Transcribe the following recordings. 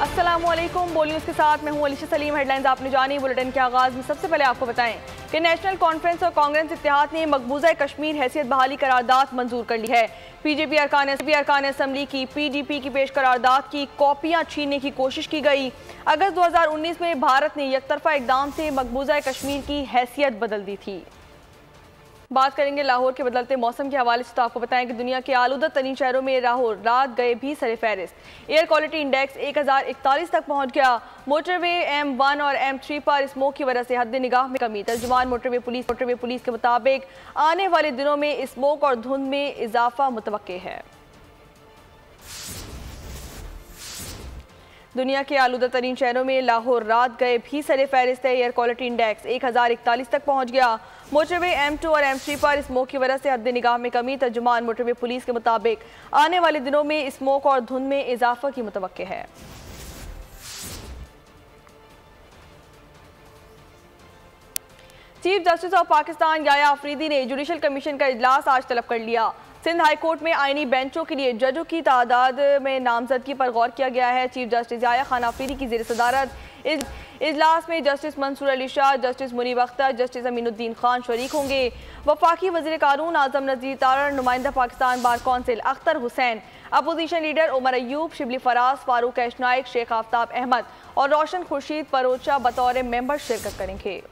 अस्सलामुअलैकुम। बोल न्यूज़ के साथ मैं हूं अलीशा सलीम। हेडलाइंस आपने जानी। बुलेटिन के आगाज़ में सबसे पहले आपको बताएं कि नेशनल कॉन्फ्रेंस और कांग्रेस इत्तेहाद ने मकबूजा कश्मीर हैसियत बहाली करारदाद मंजूर कर ली है। पीजेपी अरकान असम्बली की पीडीपी की पेश करारदाद की कॉपियां छीनने की कोशिश की गई। अगस्त 2019 में भारत ने यकतरफा इकदाम से मकबूजा कश्मीर की हैसियत बदल दी थी। बात करेंगे लाहौर के बदलते मौसम के हवाले से, तो आपको बताएं कि दुनिया के आलूदा तरीन शहरों में लाहौर रात गए भी सरे फहरिस्त। एयर क्वालिटी इंडेक्स 1041 तक पहुंच गया। मोटरवे M1 और M3 पर स्मोक की वजह से हद निगाह में कमी। तर्जुमान मोटरवे पुलिस के मुताबिक आने वाले दिनों में स्मोक और धुंध में इजाफा मुतवक्के है। दुनिया के आलूदा तरीन शहरों में लाहौर रात गए भी सरे फहरिस्त है। एयर क्वालिटी इंडेक्स 1041 तक पहुंच गया। मोटरवे M2 और M3 पर स्मोक की वजह से हद निगाह में कमी। तर्जुमान मोटरवे पुलिस के मुताबिक आने वाले दिनों में स्मोक और धुंध में इजाफा की मुतवक्के है। Chief justice of Pakistan Yahya Afridi ने जुडिशल कमीशन का इजलास आज तलब कर लिया। सिंध हाई कोर्ट में आईनी बेंचों के लिए जजों की तादाद में नामजदगी पर गौर किया गया है। चीफ जस्टिस याया खान अफरीदी की ज़ेर सदारत इजलास में justice Mansoor Ali Shah, justice Munib Akhtar, justice Aminuddin Khan शरीक होंगे। वफाकी वज़ीर कानून आज़म नज़ीर तारड़, नुमाइंदा Pakistan bar council Akhtar Hussain, opposition leader Omar Ayub, Shibli Faraz, Farooq H Naek, Sheikh Aftab Ahmed और रोशन खुर्शीद परोचा बतौर मेंबर शिरकत करेंगे।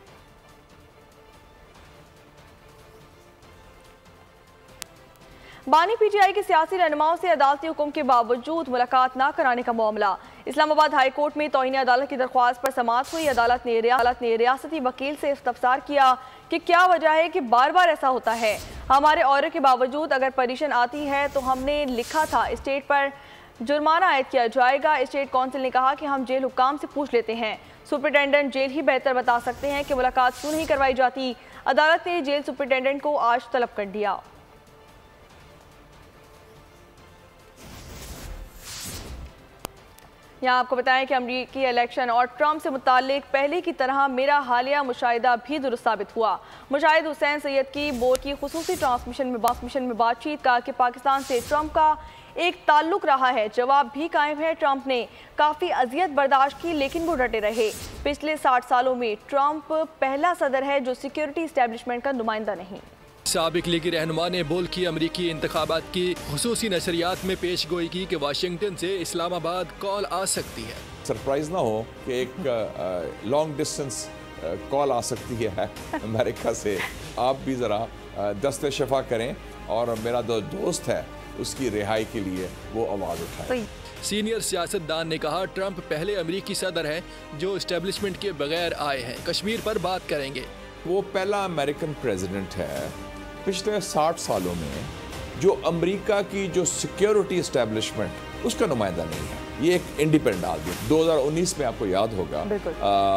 बानी पीटीआई के सियासी रहनुमाओं से अदालती हुक्म के बावजूद मुलाकात न कराने का मामला। इस्लामाबाद हाई कोर्ट में तौहीन अदालत की दरख्वास्त पर समाअत हुई। अदालत ने रियासती वकील से इस्तफसार किया कि क्या वजह है कि बार बार ऐसा होता है। हमारे ऑर्डर के बावजूद अगर पटिशन आती है तो हमने लिखा था स्टेट पर जुर्माना आयद किया जाएगा। स्टेट काउंसिल ने कहा कि हम जेल हुक्काम से पूछ लेते हैं। सुपरिटेंडेंट जेल ही बेहतर बता सकते हैं कि मुलाकात क्यों नहीं करवाई जाती। अदालत ने जेल सुपरिटेंडेंट को आज तलब कर दिया। यहाँ आपको बताएं कि अमरीकी इलेक्शन और ट्रंप से मुतालिक पहले की तरह मेरा हालिया मुशाहिदा भी दुरुस्त साबित हुआ। मुशाहिद हुसैन सैयद की बोर्ड की खुसूसी ट्रांसमिशन में बातचीत का कि पाकिस्तान से ट्रंप का एक ताल्लुक रहा है। जवाब भी कायम है। ट्रंप ने काफ़ी अजियत बर्दाश्त की लेकिन वो डटे रहे। पिछले 60 सालों में ट्रंप पहला सदर है जो सिक्योरिटी इस्टेब्लिशमेंट का नुमाइंदा नहीं। साबिक लीगी रहनुमा ने बोल की अमरीकी इंतखाबात की खुसूसी नशरियात में पेश गोई की कि वाशिंगटन से इस्लामाबाद कॉल आ सकती है। सरप्राइज ना हो कि एक लॉन्ग डिस्टेंस कॉल आ सकती है अमेरिका से। आप भी ज़रा दस्ते शफा करें और मेरा जो दोस्त है उसकी रिहाई के लिए वो आवाज़ उठाए। सीनियर सियासतदान ने कहा ट्रंप पहले अमरीकी सदर हैं जो इस्टेब्लिशमेंट के बगैर आए हैं। कश्मीर पर बात करेंगे। वो पहला अमेरिकन प्रेसिडेंट है पिछले 60 सालों में जो अमेरिका की जो सिक्योरिटी इस्टेब्लिशमेंट उसका नुमाइंदा नहीं है। ये एक इंडिपेंडेंट आदमी। 2019 में आपको याद होगा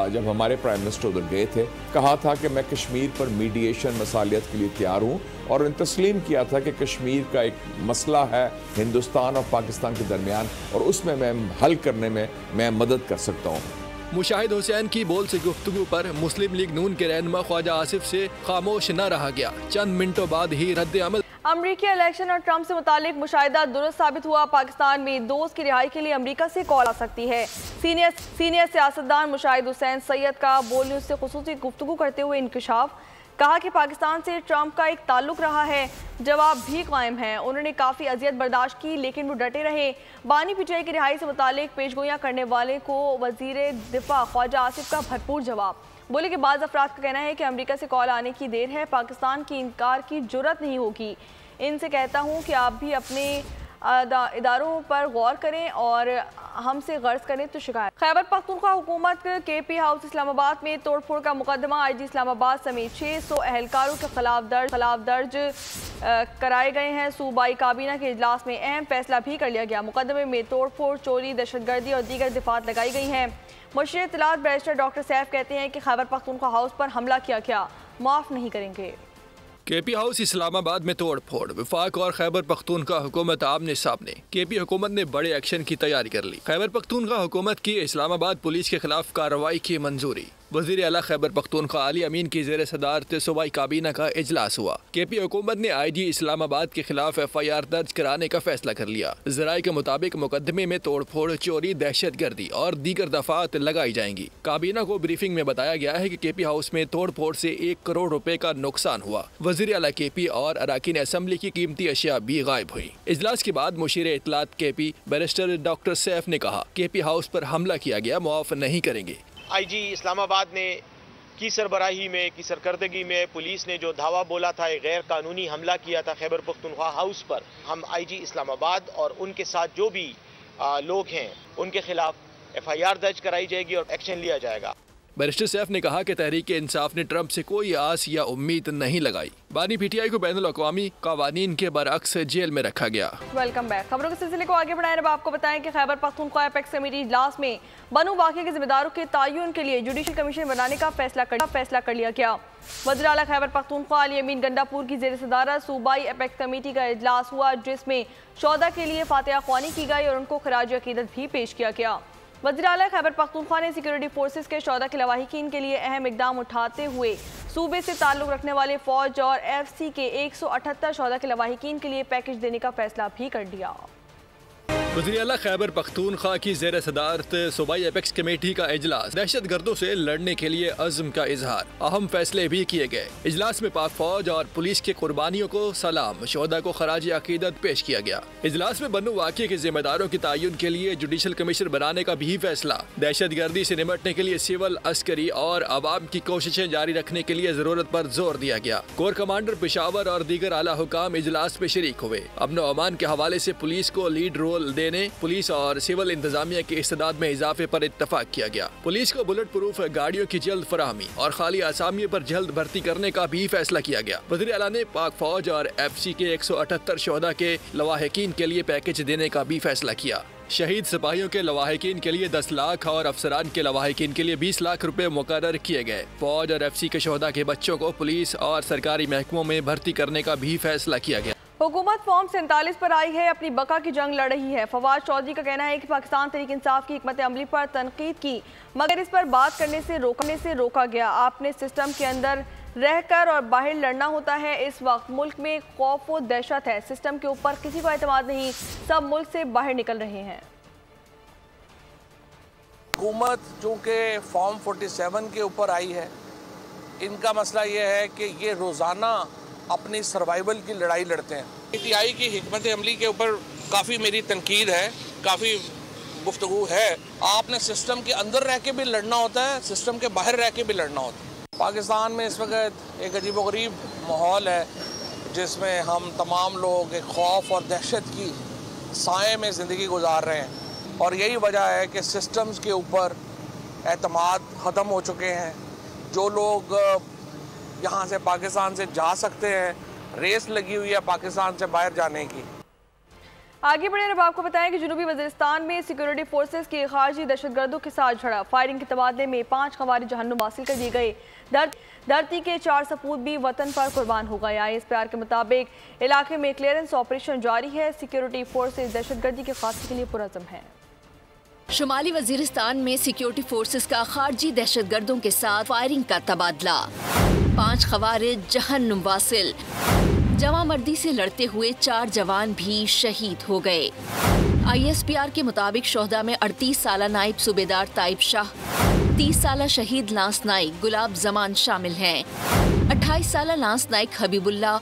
जब हमारे प्राइम मिनिस्टर उधर गए थे, कहा था कि मैं कश्मीर पर मीडिएशन मसालियत के लिए तैयार हूँ और उन्होंने तस्लीम किया था कि कश्मीर का एक मसला है हिंदुस्तान और पाकिस्तान के दरमियान और उसमें मैं हल करने में मैं मदद कर सकता हूँ। मुशाहिद हुसैन की बोल से गुफ्तगू पर मुस्लिम लीग नून के रहनुमा ख्वाजा आसिफ से खामोश न रहा गया। चंद मिनटों बाद ही रद्द अमल। अमरीकी इलेक्शन और ट्रंप से मुतालिक मुशाहिदा दुरुस्त साबित हुआ। पाकिस्तान में दोस्त की रिहाई के लिए अमरीका से कॉल आ सकती है। सीनियर सियासतदान मुशाहिद हुसैन सैयद का बोल न्यूज़ से खुसूसी गुफ्तगू करते हुए इंकशाफ, कहा कि पाकिस्तान से ट्रंप का एक ताल्लुक रहा है। जवाब भी कायम है। उन्होंने काफ़ी अजियत बर्दाश्त की लेकिन वो डटे रहे। बानी पीटीआई की रिहाई से मुतालिक पेशगोइयाँ करने वाले को वजीर दिफा ख्वाजा आसिफ का भरपूर जवाब। बोले कि बाज़ अफराद का कहना है कि अमेरिका से कॉल आने की देर है, पाकिस्तान की इनकार की जुर्रत नहीं होगी। इनसे कहता हूँ कि आप भी अपने इदारों पर गौर करें और हमसे गर्ज करें तो शिकायत। खैबर पख्तूनख्वा हुकूमत KP हाउस इस्लामाबाद में तोड़फोड़ का मुकदमा IG इस्लामाबाद समेत 600 एहलकारों के खिलाफ दर्ज कराए गए हैं। सूबाई काबीना के इजलास में अहम फैसला भी कर लिया गया। मुकदमे में तोड़फोड़, चोरी, दहशतगर्दी और दीगर दिफात लगाई गई हैं। मुशीर इत्तलात बैरिस्टर डॉक्टर सैफ कहते हैं कि खैबर पख्तूनख्वा हाउस पर हमला किया गया, माफ़ नहीं करेंगे। KP हाउस इस्लामाबाद में तोड़ फोड़, वफाक और खैबर पख्तूनख्वा हुकूमत आमने सामने। KP हुकूमत ने बड़े एक्शन की तैयारी कर ली। खैबर पख्तूनख्वा हुकूमत की इस्लामाबाद पुलिस के खिलाफ कार्रवाई की मंजूरी। वज़ीर आला खैबर पख्तूनख्वा अली अमीन की ज़ेर सदारत सूबाई काबीना का इजलास हुआ। KP हुकूमत ने IG इस्लामाबाद के खिलाफ FIR दर्ज कराने का फैसला कर लिया। ज़राए के मुताबिक मुकदमे में तोड़ फोड़, चोरी, दहशत गर्दी और दीगर दफात लगाई जाएंगी। काबीना को ब्रीफिंग में बताया गया है कि KP हाउस में तोड़ फोड़ से 1 करोड़ रुपए का नुकसान हुआ। वज़ीर आला KP और अराकीन असम्बली की कीमती अशिया भी गायब हुई। इजलास के बाद मुशीर इत्तलात KP बैरिस्टर डॉक्टर सैफ ने कहा, KP हाउस पर हमला किया गया, मुआफ नहीं करेंगे। IG इस्लामाबाद ने की सरबराही में, की सरकर्दगी में पुलिस ने जो धावा बोला था, एक गैर कानूनी हमला किया था खैबर पख्तूनख्वा हाउस पर, हम IG इस्लामाबाद और उनके साथ जो भी लोग हैं उनके खिलाफ FIR दर्ज कराई जाएगी और एक्शन लिया जाएगा। बैरिस्टर सैफ ने कहा कि तहरीक इंसाफ ने ट्रंप से कोई आस या उम्मीद नहीं लगाई। बानी PTI को बैनुल अक़वामी क़वानीन के बरअक्स जेल में रखा गया। Welcome back. खबरों के सिलसिले को आगे बढ़ाएं। अब आपको बताएं कि खैबर पख्तूनख्वा एपेक्स कमेटी इजलास में बनू वाक़े के जिम्मेदारों के तयन के लिए जुडिशल कमीशन बनाने का फैसला कर लिया गया। वज़ीर आला खैबर पख्तूनख्वा अली अमीन गंडापुर की ज़ेर सदारत सूबाई एपेक्स कमेटी का इजलास हुआ, जिसमें शोहदा के लिए फातिहा ख्वानी की गई और उनको खराज अकीदत भी पेश किया गया। वज़ीर आला खैबर पख्तूनख्वा ने सिक्योरिटी फोर्सेस के शोहदा के लवाहिकीन के लिए अहम इकदाम उठाते हुए सूबे से ताल्लुक़ रखने वाले फ़ौज और FC के 178 शोहदा के लवाहिकीन के लिए पैकेज देने का फैसला भी कर लिया। वज़ीर आला खैबर पख्तूनख्वा की ज़ेर सदारत सूबाई एपेक्स कमेटी का इजलास, दहशत गर्दों से लड़ने के लिए अज़्म का इजहार, अहम फैसले भी किए गए। इजलास में पाक फौज और पुलिस के कुर्बानियों को सलाम, शोहदा को खराज अकीदत पेश किया गया। इजलास में बनू वाक़े के जिम्मेदारों के तयन के लिए जुडिशल कमीशन बनाने का भी फैसला, दहशत गर्दी से निपटने के लिए सिविल, अस्करी और अवाम की कोशिशें जारी रखने के लिए जरूरत पर जोर दिया गया। कोर कमांडर पेशावर और दीगर आला हुकाम इजलास में शरीक हुए। अमन व अमान के हवाले से पुलिस को लीड रोल देने, पुलिस और सिविल इंतजामिया के इस्तेदाद में इजाफे पर इत्तफाक किया गया। पुलिस को बुलेट प्रूफ गाड़ियों की जल्द फराहमी और खाली आसामियों पर जल्द भर्ती करने का भी फैसला किया गया। वज़ीर आला ने पाक फौज और FC के 178 शोहदा के लवाहिकीन के लिए पैकेज देने का भी फैसला किया। शहीद सिपाहियों के लवाहिकीन के लिए 10 लाख और अफसरान के लवाहिकीन के लिए 20 लाख रुपए मुकर्रर किए गए। फौज और FC के शोहदा के बच्चों को पुलिस और सरकारी महकमों में भर्ती करने का भी फैसला किया गया। हुकूमत फॉर्म 47 पर आई है, अपनी बका की जंग लड़ रही है। फवाद चौधरी का कहना है कि पाकिस्तान तहरीक इंसाफ की हिकमत अमली पर तनकीद की, मगर इस पर बात करने से रोका गया। आपने सिस्टम के अंदर रहकर और बाहर लड़ना होता है। इस वक्त मुल्क में खौफ व दहशत है, सिस्टम के ऊपर किसी को एतमाद नहीं, सब मुल्क से बाहर निकल रहे हैं। हुकूमत चूँकि फॉर्म 47 के ऊपर आई है, इनका मसला ये है कि ये रोज़ाना अपनी सर्वाइवल की लड़ाई लड़ते हैं। PTI की हिकमत अमली के ऊपर काफ़ी मेरी तनकीद है, काफ़ी गुफ्तगू है। आपने सिस्टम के अंदर रह के भी लड़ना होता है, सिस्टम के बाहर रह के भी लड़ना होता है। पाकिस्तान में इस वक्त एक अजीबोगरीब माहौल है, जिसमें हम तमाम लोग एक खौफ और दहशत की साए में ज़िंदगी गुजार रहे हैं, और यही वजह है कि सिस्टम्स के ऊपर एतमाद ख़त्म हो चुके हैं। जो लोग यहाँ से पाकिस्तान से जा सकते हैं, रेस लगी हुई है पाकिस्तान से बाहर जाने की। आगे बढ़े अब आपको बताएं कि जनूबी वज़ीरिस्तान में सिक्योरिटी फोर्सेस की खारजी दहशतगर्दों के साथ झड़ा, फायरिंग के तबादले में 5 खवारिज जहन्नुम हासिल कर दिए गए। धरती के 4 सपूत भी वतन पर कुर्बान हो गए। ISPR के मुताबिक इलाके में क्लियरेंस ऑपरेशन जारी है। सिक्योरिटी फोर्सेस दहशतगर्दी के खात्मे के लिए पुरअज़्म है। शुमाली वजीरिस्तान में सिक्योरिटी फोर्सेस का खारजी दहशतगर्दों के साथ फायरिंग का तबादला, 5 खवारिज जहन्नुम वासिल। जवां मर्दी से लड़ते हुए 4 जवान भी शहीद हो गए। ISPR के मुताबिक शोहदा में 38 साला नायब सूबेदार ताइब शाह, 30 साला शहीद लांस नाइक गुलाब जमान शामिल हैं। 28 साला लांस नाइक हबीबुल्ला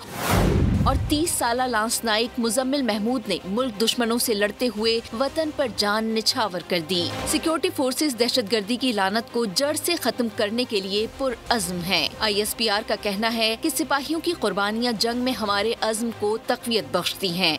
और 30 साला लांस नाइक मुजम्मिल महमूद ने मुल्क दुश्मनों से लड़ते हुए वतन पर जान निछावर कर दी। सिक्योरिटी फोर्सेस दहशतगर्दी की लानत को जड़ से खत्म करने के लिए पुरअज़्म हैं। ISPR का कहना है कि सिपाहियों की कुर्बानियां जंग में हमारे अज़्म को तक़वियत बख्शती हैं।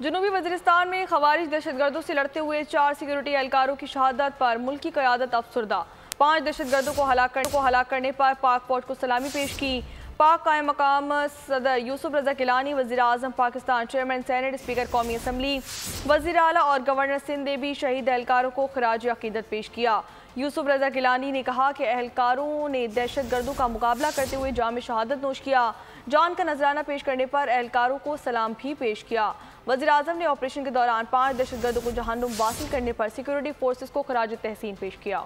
जनूबी वज़ीरिस्तान में खवारिज दहशतगर्दों से लड़ते हुए 4 सिक्योरिटी एहलकारों की शहादत पर मुल्क की क़यादत अफसरदा। 5 दहशतगर्दों को हलाक करने पर पाक फौज को सलामी पेश की। पाक कायम मकाम सदर यूसुफ रज़ा गिलानी, वज़ीर आज़म पाकिस्तान, चेयरमैन सेनेट, स्पीकर कौमी असम्बली, वज़ीर आला और गवर्नर सिंध ने भी शहीद एहलकारों को खराज अकीदत पेश किया। यूसुफ रज़ा गिलानी ने कहा कि एहलकारों ने दहशतगर्दों का मुकाबला करते हुए जाम शहादत नोश किया। जान का नजराना पेश करने पर एहलकारों को सलाम भी पेश किया। वज़ीर आज़म ने ऑपरेशन के दौरान 5 दहशतगर्दों को जहन्नुम वासिल करने पर सिक्योरिटी फोर्सेस को खराज तहसीन पेश किया।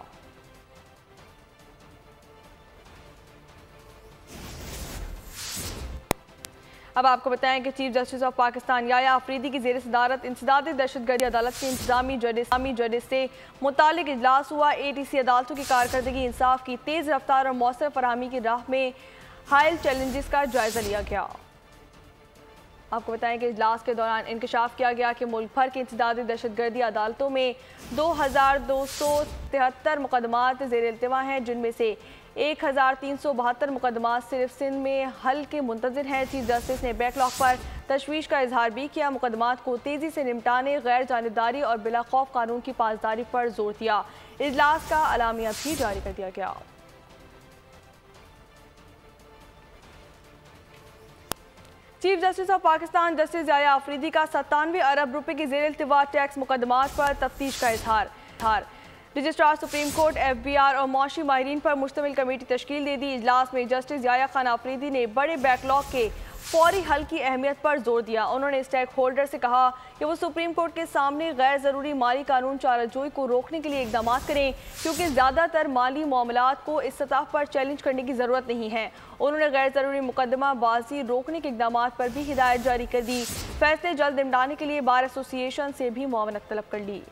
अब आपको बताएं कि chief justice of Pakistan Yahya Afridi की ज़ेर सदारत इंसदादी दहशतगर्दी अदालत के इंतजामी जजेस से मुतालिक इजलास हुआ। ATC अदालतों की कारकर्दगी, इंसाफ की तेज़ रफ्तार और मौसर फरहमी की राह में हायल चैलेंजेस का जायजा लिया गया। आपको बताएं कि इजलास के दौरान इंकशाफ किया गया कि मुल्क भर की इंसदादी दहशतगर्दी अदालतों में 2273 मुकदमात ज़ेर इल्तिवा हैं, जिनमें से 1372 मुकदमात सिर्फ सिंध में हल के मुंतज़िर हैं। चीफ जस्टिस ने बैकलॉग पर तशवीश का इजहार भी किया। मुकदमात को तेज़ी से निपटाने, गैर जानिबदारी और बिला खौफ कानून की पासदारी पर जोर दिया। इजलास का अलामिया भी जारी कर दिया गया। Chief justice of Pakistan justice Yahya Afridi का 97 अरब रुपए की ज़ेर इल्तिवा टैक्स मुकदमात पर तफ्तीश का इजहार। रजिस्ट्रार सुप्रीम कोर्ट, FBR और मौशी माहिरीन पर मुश्तमिल कमेटी तश्कील दे दी। इजलास में जस्टिस याया खान अफरीदी ने बड़े बैकलॉग के फौरी हल की अहमियत पर जोर दिया। उन्होंने स्टेक होल्डर से कहा कि वो सुप्रीम कोर्ट के सामने गैर ज़रूरी माली कानून चाराजोई को रोकने के लिए इकदाम करें, क्योंकि ज़्यादातर माली मामलात को इस सतह पर चैलेंज करने की ज़रूरत नहीं है। उन्होंने गैर ज़रूरी मुकदमा बाजी रोकने के इकदाम पर भी हिदायत जारी कर दी। फैसले जल्द निपटाने के लिए बार एसोसिएशन से भी मुआवनत तलब कर ली।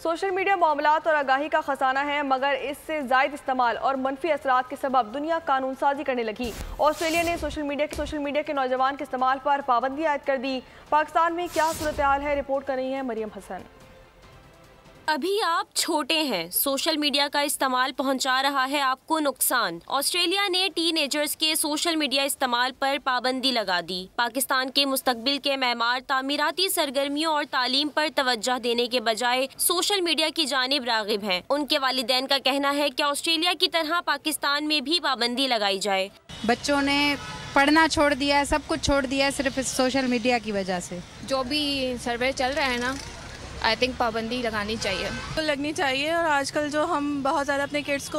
सोशल मीडिया मामलात और आगाही का खजाना है, मगर इससे ज़ायद इस्तेमाल और मनफी असरात के सबब दुनिया कानून साजी करने लगी। ऑस्ट्रेलिया ने सोशल मीडिया के नौजवान के इस्तेमाल पर पाबंदी आयद कर दी। पाकिस्तान में क्या सूरत हाल है, रिपोर्ट कर रही है मरियम हसन। अभी आप छोटे हैं, सोशल मीडिया का इस्तेमाल पहुंचा रहा है आपको नुकसान। ऑस्ट्रेलिया ने टीनेजर्स के सोशल मीडिया इस्तेमाल पर पाबंदी लगा दी। पाकिस्तान के मुस्तकबिल के मेमार तामीराती सरगर्मियों और तालीम पर तवज्जो देने के बजाय सोशल मीडिया की जानिब रागिब हैं। उनके वालिदैन का कहना है कि ऑस्ट्रेलिया की तरह पाकिस्तान में भी पाबंदी लगाई जाए। बच्चों ने पढ़ना छोड़ दिया है, सब कुछ छोड़ दिया है सिर्फ सोशल मीडिया की वजह से। जो भी सर्वे चल रहा है ना, आई थिंक पाबंदी लगानी चाहिए, तो लगनी चाहिए। और आजकल जो हम बहुत ज़्यादा अपने किड्स को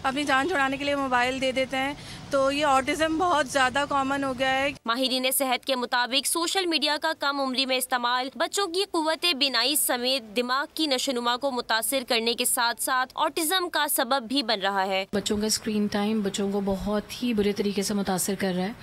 अपनी जान छुड़ाने के लिए मोबाइल दे देते हैं, तो ये ऑटिज़म बहुत ज़्यादा कॉमन हो गया है। माहिरीन सेहत के मुताबिक सोशल मीडिया का कम उम्री में इस्तेमाल बच्चों की कुव्वत बिनाई समेत दिमाग की नशोनुमा को मुतासिर करने के साथ साथ ऑटिज़म का सबब भी बन रहा है। बच्चों का स्क्रीन टाइम बच्चों को बहुत ही बुरे तरीके से मुतासिर कर रहा है,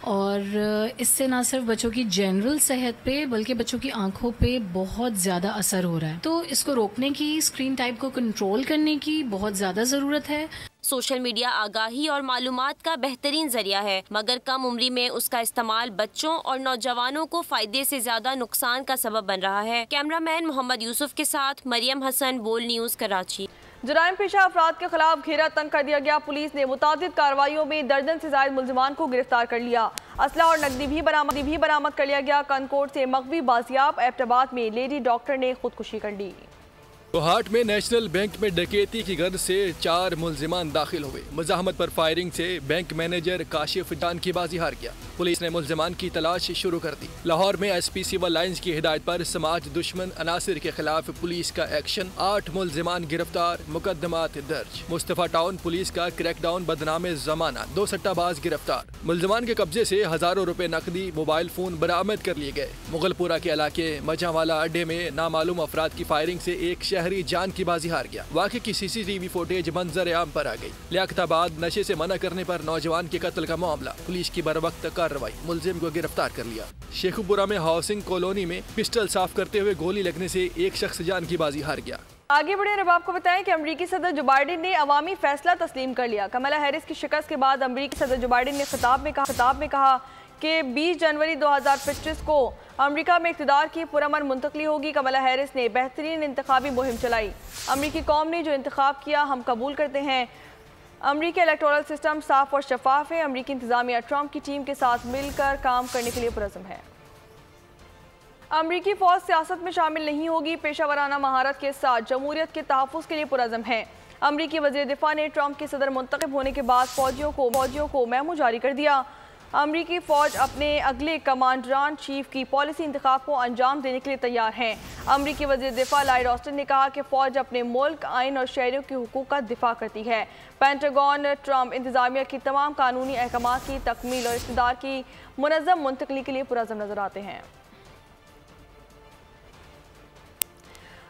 और इससे ना सिर्फ बच्चों की जनरल सेहत पे बल्कि बच्चों की आंखों पे बहुत ज़्यादा असर हो रहा है। तो इसको रोकने की, स्क्रीन टाइम को कंट्रोल करने की बहुत ज़्यादा ज़रूरत है। सोशल मीडिया आगाही और मालूमात का बेहतरीन जरिया है, मगर कम उम्री में उसका इस्तेमाल बच्चों और नौजवानों को फायदे से ज्यादा नुकसान का सबब बन रहा है। कैमरामैन मोहम्मद यूसुफ के साथ मरियम हसन, बोल न्यूज़, कराची। जुराइम पेशा अफराद के खिलाफ घेरा तंग कर दिया गया। पुलिस ने मुतादिद कार्रवाइयों में दर्जन से ज्यादा मुल्जिमान को गिरफ्तार कर लिया। असला और नकदी भी बरामद कर लिया गया। कनकोट से मगवी बाजियाब। एबटाबाद में लेडी डॉक्टर ने खुदकुशी कर ली। कोहाट में नेशनल बैंक में डकैती की गर्द से 4 मुल्जिमान दाखिल हुए। मुजाहमत पर फायरिंग से बैंक मैनेजर काशिफ जान की बाजी हार गया। पुलिस ने मुल्जिमान की तलाश शुरू कर दी। लाहौर में SP सिविल लाइंस की हिदायत पर समाज दुश्मन अनासिर के खिलाफ पुलिस का एक्शन। 8 मुल्जिमान गिरफ्तार, मुकदमात दर्ज। मुस्तफा टाउन पुलिस का क्रैकडाउन, बदनामे जमाना, 2 सट्टाबाज गिरफ्तार। मुल्जिमान के कब्जे से हजारों रुपए नकदी, मोबाइल फोन बरामद कर लिए गए। मुगलपुरा के इलाके मजावाला अड्डे में नामालूम अफराद की फायरिंग से एक शहरी जान की बाजी हार गया। वाक़े की CCTV फुटेज मंजर आम पर आ गई। लियाकताबाद नशे से मना करने पर नौजवान के कत्ल का मामला। पुलिस की बरवक्त कार्रवाई, मुलजिम को गिरफ्तार कर लिया। शेखुपुरा में हाउसिंग कॉलोनी में पिस्टल साफ करते हुए गोली लगने से एक शख्स जान की बाजी हार गया। आगे बढ़े, अब आपको बताएं कि अमेरिकी सदर जो बाइडेन ने अवामी फैसला तस्लीम कर लिया। कमला हैरिस की शिकस्त के बाद अमेरिकी सदर जो बाइडेन ने खिताब में कहा कि 20 जनवरी 2025 को अमेरिका में इक़्तिदार की पुरअमन मुंतकली होगी। कमला हैरिस ने बेहतरीन इंतखाबी मुहिम चलाई। अमेरिकी कौम ने जो इंतखाब किया हम कबूल करते हैं। अमेरिकी इलेक्टोरल सिस्टम साफ और शफाफ है। अमेरिकी इंतजामिया ट्रंप की टीम के साथ मिलकर काम करने के लिए पुरज़म है। अमेरिकी फौज सियासत में शामिल नहीं होगी। पेशावराना महारत के साथ जमहूरियत के तहफ़्फ़ुज़ के लिए पुरज़म है। अमेरिकी वज़ीर दिफा ने ट्रंप के सदर मुंतखब होने के बाद फौजियों को मेमो जारी कर दिया। अमेरिकी फ़ौज अपने अगले कमांडरान चीफ की पॉलिसी इंतखाब को अंजाम देने के लिए तैयार हैं। अमेरिकी वज़ीर दिफा लॉयड ऑस्टिन ने कहा कि फ़ौज अपने मुल्क, आइन और शहरियों के हुकूक का दिफा करती है। पेंटागन ट्रंप इंतजामिया की तमाम कानूनी अहकाम की तकमील और इक़्तिदार की मुनज़्ज़म मुंतकली के लिए पुरज़म नजर आते हैं।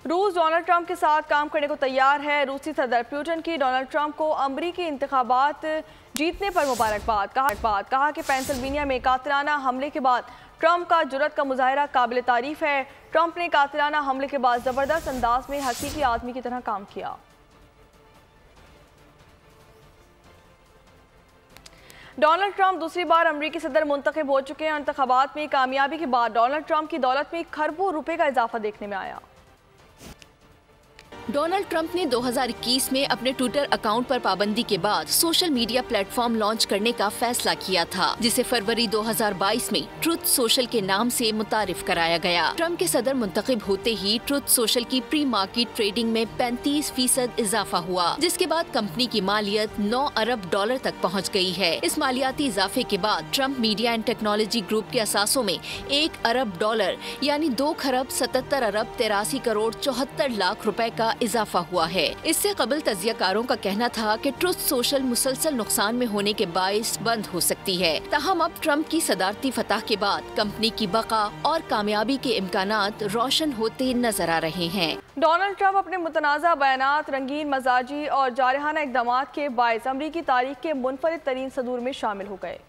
रूस डोनाल्ड ट्रंप के साथ काम करने को तैयार है। रूसी सदर पुतिन की डोनाल्ड ट्रंप को अमरीकी इंतखाबात जीतने पर मुबारकबाद। कहा कि पेंसिल्वेनिया में कातिलाना हमले के बाद ट्रंप का जुर्रत का मुजाहरा काबिल तारीफ है। ट्रंप ने कातिलाना हमले के बाद जबरदस्त अंदाज में हकीकी आदमी की तरह काम किया। डोनाल्ड ट्रंप दूसरी बार अमरीकी सदर मुंतखब हो चुके हैं। इंतखाबात में कामयाबी के बाद डोनाल्ड ट्रंप की दौलत में खरबों रुपए का इजाफा देखने में आया। डोनाल्ड ट्रंप ने 2021 में अपने ट्विटर अकाउंट पर पाबंदी के बाद सोशल मीडिया प्लेटफॉर्म लॉन्च करने का फैसला किया था, जिसे फरवरी 2022 में ट्रुथ सोशल के नाम से मुतारिफ कराया गया। ट्रंप के सदर मुंतखब होते ही ट्रुथ सोशल की प्री मार्केट ट्रेडिंग में 35% इजाफा हुआ, जिसके बाद कंपनी की मालियत 9 अरब डॉलर तक पहुँच गयी है। इस मालियाती इजाफे के बाद Trump media and technology group के असासों में 1 अरब डॉलर यानी 2 खरब 77 अरब 83 करोड़ 74 लाख रुपए का इजाफा हुआ है। इससे कबल तजियाकारों का कहना था कि ट्रुथ सोशल मुसलसल नुकसान में होने के बाइस बंद हो सकती है। ताहम अब ट्रंप की सदारती फतह के बाद कंपनी की बका और कामयाबी के इम्कानात रोशन होते नजर आ रहे हैं। डोनाल्ड ट्रंप अपने मुतनाज़ा बयानात, रंगीन मजाजी और जारहाना इक़दामात के बाइस अमरीकी तारीख के मुनफरिद तरीन सदूर में शामिल हो गए।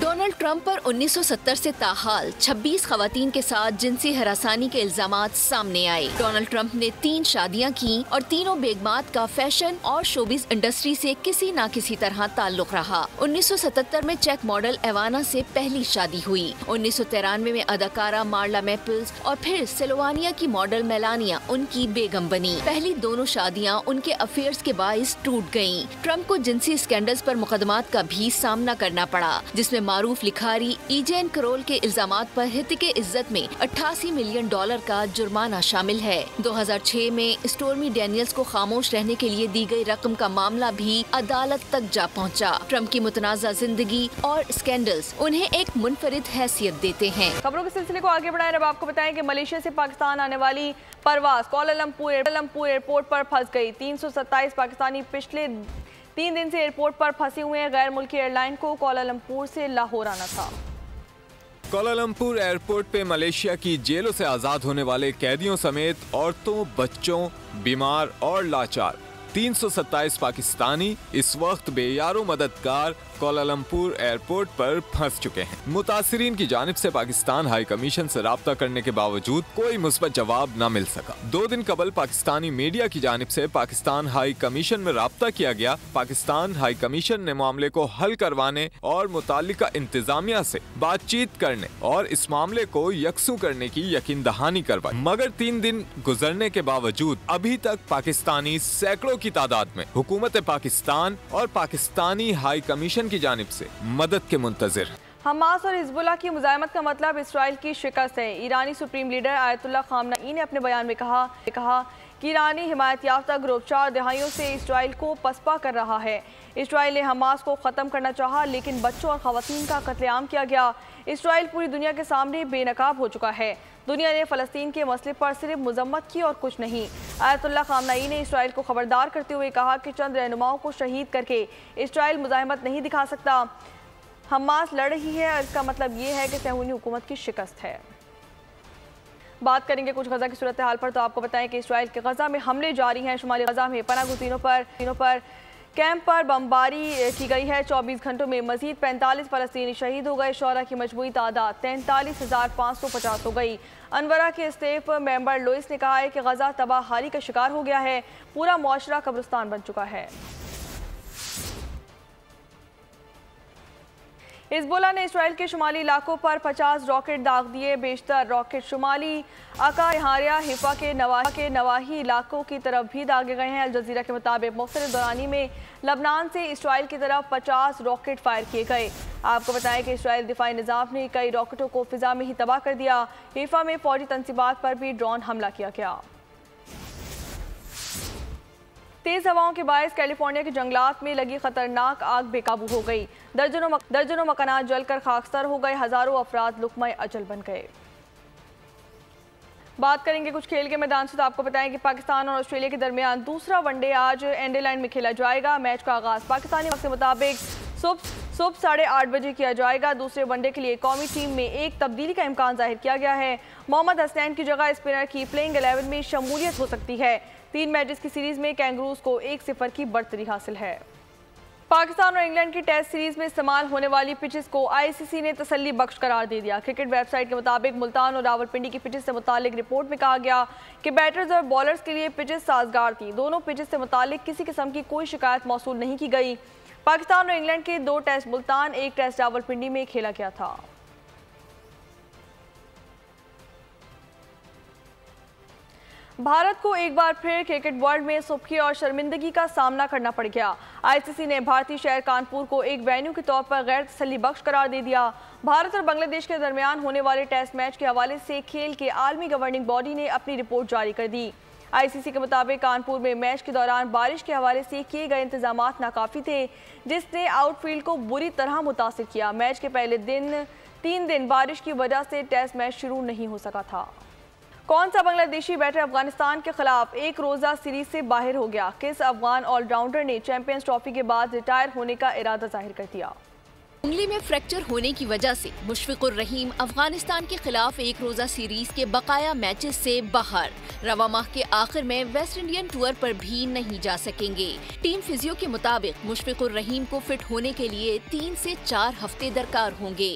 डोनाल्ड ट्रंप पर 1970 से ताहाल 26 खवातीन के साथ जिनसी हरासानी के इल्जामात सामने आए। डोनाल्ड ट्रंप ने 3 शादियां की और तीनों बेगमात का फैशन और शोबिज इंडस्ट्री से किसी न किसी तरह ताल्लुक रहा। 1977 में चेक मॉडल एवाना से पहली शादी हुई। 1993 में अदाकारा मार्ला मैपल्स और फिर सिलोवानिया की मॉडल मेलानिया उनकी बेगम बनी। पहली दोनों शादियां उनके अफेयर्स के बाइस टूट गयी। ट्रंप को जिनसी स्कैंडल्स पर मुकदमात का भी सामना करना पड़ा, जिसमें मारूफ लिखारी ईजेन करोल के इल्जामात पर हितके इज्जत में 88 मिलियन डॉलर का जुर्माना शामिल है। 2006 में स्टोर्मी डैनियल्स को खामोश रहने के लिए दी गई रकम का मामला भी अदालत तक जा पहुंचा। ट्रंप की मुतनाज़ा जिंदगी और स्कैंडल्स उन्हें एक मुनफरिद हैसियत देते हैं। खबरों के सिलसिले को आगे बढ़ाएं। अब आपको बताएं कि मलेशिया से पाकिस्तान आने वाली परवाज कुआलालंपुर एयरपोर्ट पर फंस गई। 327 पाकिस्तानी पिछले 3 दिन से एयरपोर्ट पर फंसे हुए हैं। गैर मुल्की एयरलाइन को कुआलालंपुर से लाहौर आना था। कुआलालंपुर एयरपोर्ट पे मलेशिया की जेलों से आजाद होने वाले कैदियों समेत औरतों, बच्चों, बीमार और लाचार 327 पाकिस्तानी इस वक्त बेयारो मददगार कुआलालंपुर एयरपोर्ट पर फंस चुके हैं। मुतासिरीन की जानिब से पाकिस्तान हाई कमीशन से राब्ता करने के बावजूद कोई मुस्बत जवाब न मिल सका। 2 दिन कबल पाकिस्तानी मीडिया की जानिब से पाकिस्तान हाई कमीशन में राब्ता किया गया। पाकिस्तान हाई कमीशन ने मामले को हल करवाने और मुताल्लिका इंतजामिया से बातचीत करने और इस मामले को यकसू करने की यकीन दहानी करवाई, मगर 3 दिन गुजरने के बावजूद अभी तक पाकिस्तानी सैकड़ों की तादाद में हुकूमत पाकिस्तान और पाकिस्तानी हाई कमीशन की जानिब से मदद के मुंतजिर। हमास और हिजबुल्लाह की मुज़ाहमत का मतलब इसराइल की शिकस्त है। ईरानी सुप्रीम लीडर आयतुल्लाह खामनेई ने अपने बयान में कहा कि ईरानी हिमायत याफ्ता ग्रुप 4 दहाइयों से इसराइल को पसपा कर रहा है। इसराइल ने हमास को ख़त्म करना चाहा, लेकिन बच्चों और ख़वातीन का कत्लेआम किया गया। इसराइल पूरी दुनिया के सामने बेनकाब हो चुका है। दुनिया ने फ़लस्तीन के मसले पर सिर्फ मजम्मत की और कुछ नहीं। आयतुल्लाह खामनेई ने इसराइल को खबरदार करते हुए कहा कि चंद रहनुमाओं को शहीद करके इसराइल मुज़ाहमत नहीं दिखा सकता। हमास लड़ रही है और इसका मतलब ये है कि सहूनी हुकूमत की शिकस्त है। बात करेंगे कुछ गजा की सूरत हाल पर, तो आपको बताएं कि इसराइल के गजा में हमले जारी हैं। शुमाली गजा में पनाह गुज़ीरों पर कैंप पर बमबारी की गई है। 24 घंटों में मजीद 45 फ़लस्तीनी शहीद हो गए। शोरा की मजमूई तादाद 43,550 हो गई। अनवरा के स्टेफ मेंबर लुइस ने कहा है कि गजा तबाहहाली का शिकार हो गया है। पूरा मुआशरा कब्रिस्तान बन चुका है। हिजबुल्लाह ने इसराइल के शुमाली इलाकों पर 50 रॉकेट दाग दिए। बेशतर रॉकेट शुमाली अका हारिया हिफा के नवाही इलाकों की तरफ भी दागे गए हैं। अल जजीरा के मुताबिक मुख्तलिफ दौरानी में लबनान से इसराइल की तरफ 50 रॉकेट फायर किए गए। आपको बताएं कि इसराइल दिफाई निज़ाम ने कई रॉकेटों को फिजा में ही तबाह कर दिया। हिफा में फौजी तनसीबात पर भी ड्रोन हमला किया गया। तेज हवाओं के बायस कैलिफोर्निया के जंगलात में लगी खतरनाक आग बेकाबू हो गई। दर्जनों मकानात जलकर खाकसार हो गए। हजारों अफराद लुक़्मा अजल बन गए। बात करेंगे कुछ खेल के मैदान से, तो आपको बताएं कि पाकिस्तान और ऑस्ट्रेलिया के दरमियान दूसरा वनडे आज एंडेलाइन में खेला जाएगा। मैच का आगाज पाकिस्तानी वक्त के मुताबिक सुबह 8:30 बजे किया जाएगा। दूसरे वनडे के लिए कौमी टीम में एक तब्दीली का इम्कान जाहिर किया गया है। मोहम्मद हसनैन की जगह स्पिनर की प्लेइंग 11 में शमूलियत हो सकती है। 3 मैचेस की सीरीज में कैंगरूज को 1-0 की बढ़तरी हासिल है। पाकिस्तान और इंग्लैंड की टेस्ट सीरीज में इस्तेमाल होने वाली पिचेस को आईसीसी ने तसल्ली बख्श करार दे दिया। क्रिकेट वेबसाइट के मुताबिक मुल्तान और रावलपिंडी की पिचेस से मुतालिक रिपोर्ट में कहा गया कि बैटर्स और बॉलर्स के लिए पिचेस साजगार थी। दोनों पिचेस से मुतालिक किसी किस्म की कोई शिकायत मौसूल नहीं की गई। पाकिस्तान और इंग्लैंड के 2 टेस्ट मुल्तान, 1 टेस्ट रावलपिंडी में खेला गया था। भारत को एक बार फिर क्रिकेट वर्ल्ड में सुबकी और शर्मिंदगी का सामना करना पड़ गया। आईसीसी ने भारतीय शहर कानपुर को एक वेन्यू के तौर पर गैर तसल्ली बख्श करार दे दिया। भारत और बांग्लादेश के दरमियान होने वाले टेस्ट मैच के हवाले से खेल के आलमी गवर्निंग बॉडी ने अपनी रिपोर्ट जारी कर दी। आईसीसी के मुताबिक कानपुर में मैच के दौरान बारिश के हवाले से किए गए इंतजाम नाकाफी थे, जिसने आउटफील्ड को बुरी तरह मुतासिर किया। मैच के पहले 3 दिन बारिश की वजह से टेस्ट मैच शुरू नहीं हो सका था। कौन सा बांग्लादेशी बैटर अफगानिस्तान के खिलाफ एक रोजा सीरीज से बाहर हो गया? किस अफगान ऑलराउंडर ने चैंपियंस ट्रॉफी के बाद रिटायर होने का इरादा जाहिर कर दिया? उंगली में फ्रैक्चर होने की वजह से मुशफिकुर रहीम अफगानिस्तान के खिलाफ एक रोजा सीरीज के बकाया मैचेस से बाहर। रवा माह के आखिर में वेस्ट इंडियन टूर पर भी नहीं जा सकेंगे। टीम फिजियो के मुताबिक मुशफिकुर रहीम को फिट होने के लिए 3 से 4 हफ्ते दरकार होंगे।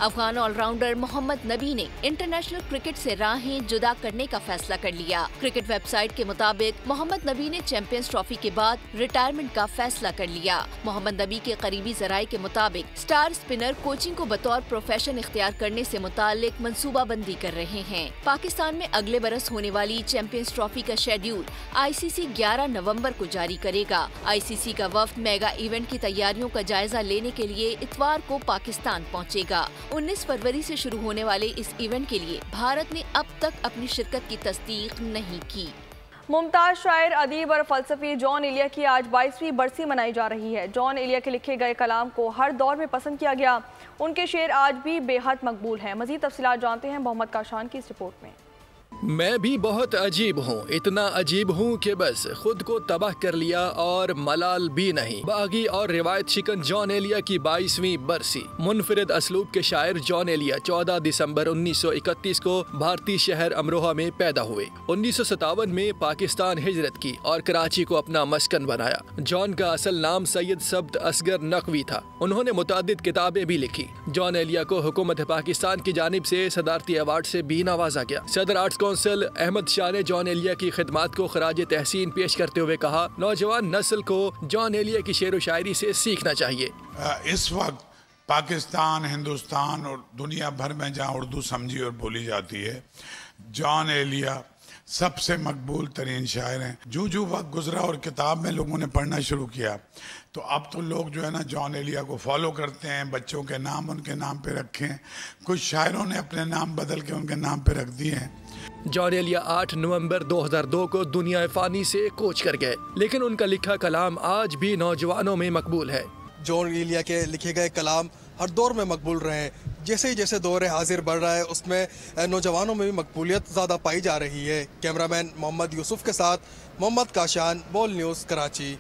अफगान ऑलराउंडर मोहम्मद नबी ने इंटरनेशनल क्रिकेट से राहें जुदा करने का फैसला कर लिया। क्रिकेट वेबसाइट के मुताबिक मोहम्मद नबी ने चैंपियंस ट्रॉफी के बाद रिटायरमेंट का फैसला कर लिया। मोहम्मद नबी के करीबी जराये के मुताबिक स्टार स्पिनर कोचिंग को बतौर प्रोफेशन इख्तियार करने से मुतालिक मंसूबाबंदी कर रहे हैं। पाकिस्तान में अगले बरस होने वाली चैंपियंस ट्रॉफी का शेड्यूल आईसीसी 11 नवंबर को जारी करेगा। आईसीसी का वफ्द मेगा इवेंट की तैयारियों का जायजा लेने के लिए इतवार को पाकिस्तान पहुंचेगा। 19 फरवरी से शुरू होने वाले इस इवेंट के लिए भारत ने अब तक अपनी शिरकत की तस्दीक नहीं की। मुमताज शायर, अदीब और फलसफी जॉन एलिया की आज 22वीं बरसी मनाई जा रही है। जॉन एलिया के लिखे गए कलाम को हर दौर में पसंद किया गया। उनके शेर आज भी बेहद मकबूल हैं। मजीद तफसीलात जानते हैं मोहम्मद काशान की इस रिपोर्ट में। मैं भी बहुत अजीब हूँ, इतना अजीब हूँ कि बस खुद को तबाह कर लिया और मलाल भी नहीं। बागी और रिवायत शिकन जॉन एलिया की 22वीं बरसी। मुनफरिद असलूब के शायर जॉन एलिया 14 दिसंबर 1931 को भारतीय शहर अमरोहा में पैदा हुए। 1957 में पाकिस्तान हिजरत की और कराची को अपना मस्कन बनाया। जॉन का असल नाम सैयद सब्त असगर नकवी था। उन्होंने मुतादिद किताबें भी लिखी। जॉन एलिया को हुकूमत पाकिस्तान की जानिब से सदारती अवार्ड से भी नवाजा गया। सदर आर्ट्स कौंसिल अहमद शाह ने जॉन एलिया की खिदमात को खराज तहसीन पेश करते हुए कहा, नौजवान नस्ल को जॉन एलिया की शेर व शायरी से सीखना चाहिए। इस वक्त पाकिस्तान, हिंदुस्तान और दुनिया भर में जहाँ उर्दू समझी और बोली जाती है, जॉन एलिया सबसे मकबूल तरीन शायर हैं। जो वक्त गुजरा और किताब में लोगों ने पढ़ना शुरू किया, तो अब तो लोग जो है ना जॉन एलिया को फॉलो करते हैं। बच्चों के नाम उनके नाम पे रखे हैं, कुछ शायरों ने अपने नाम बदल के उनके नाम पे रख दिए हैं। जॉन एलिया 8 नवंबर 2002 को दुनिया फानी से कोच कर गए, लेकिन उनका लिखा कलाम आज भी नौजवानों में मकबूल है। जॉन एलिया के लिखे गए कलाम हर दौर में मकबूल रहे। जैसे दौर हाजिर बढ़ रहा है, उसमें नौजवानों में भी मकबूलियत ज़्यादा पाई जा रही है। कैमरामैन मोहम्मद यूसुफ के साथ मोहम्मद काशान, बोल न्यूज़, कराची।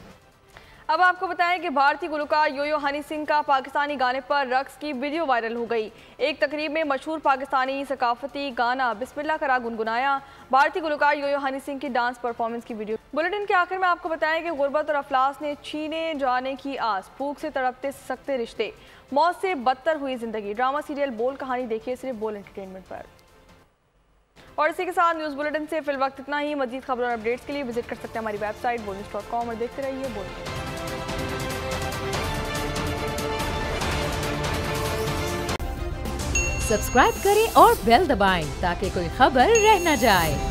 अब आपको बताएं कि भारतीय गुलकार यो-यो हनी सिंह का पाकिस्तानी गाने पर रक्स की वीडियो वायरल हो गई। एक तकरीब में मशहूर पाकिस्तानी सकाफती गाना बिस्मिल्लाह करा गुनगुनाया। भारतीय गुलकार यो-यो हनी सिंह की डांस परफॉर्मेंस की वीडियो। बुलेटिन के आखिर में आपको बताएं कि गुर्बत और अफलास ने छीने जाने की आस, भूख से तड़पते सकते रिश्ते, मौत से बदतर हुई जिंदगी। ड्रामा सीरियल बोल कहानी देखिए सिर्फ बोल एंटरटेनमेंट पर। और इसी के साथ न्यूज़ बुलेटिन से फिल वक्त इतना ही। मजीद खबरों और अपडेट्स के लिए विजिट कर सकते हैं हमारी वेबसाइट bolnews.com और देखते रहिए बोल। सब्सक्राइब करें और बेल दबाएं ताकि कोई खबर रह न जाए।